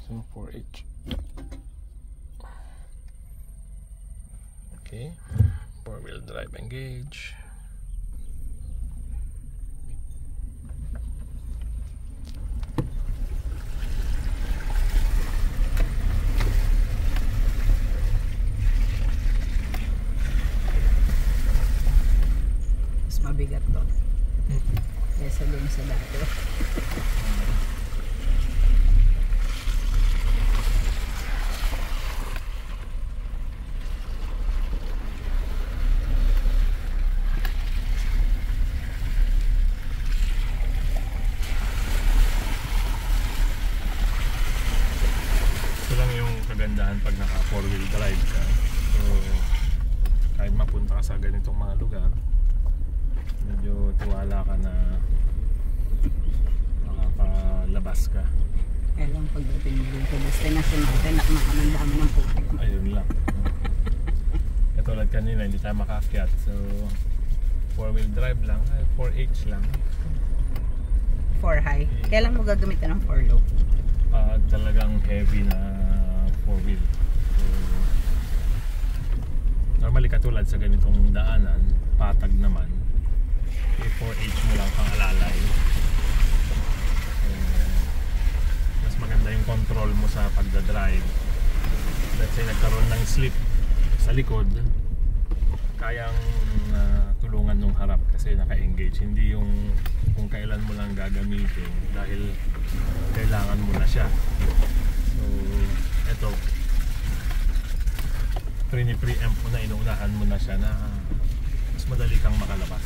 Yung 4H. Okay, 4-wheel drive engage. Mas mabigat to kesa dun sa dati. Kagandahan pag naka 4-wheel drive ka, so kahit mapunta ka sa ganitong mga lugar, medyo tiwala ka na makapalabas ka. Kaya lang pagdating mo sa destination natin, nakamakan dami ng putik. Ayun lang. Katulad kanina, hindi tayo makakyat, so 4-wheel drive lang, 4H lang. 4 high. Kailan mo gagamitin ng 4 low? Talagang heavy na 4-wheel. So, normally katulad sa ganitong daanan, patag naman, 4H mo lang pang alalay. So, mas maganda yung control mo sa pagdadrive. Let's say nagkaroon ng slip sa likod, kayang tulungan nung harap kasi naka-engage. Hindi yung kung kailan mo lang gagamitin dahil kailangan mo na siya. So eto, pre-empt mo na, inuunahan mo na siya na mas madali kang makalabas.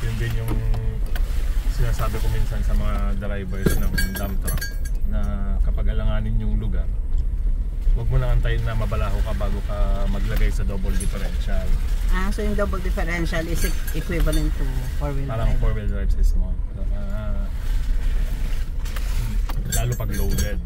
Yun din yung sinasabi ko minsan sa mga drivers ng dump truck na kapag alanganin yung lugar, huwag mo nang antayin na mabalaho ka bago ka maglagay sa double differential. So yung double differential is equivalent to 4-wheel drive? Parang 4-wheel drive is small. Lalo pag loaded.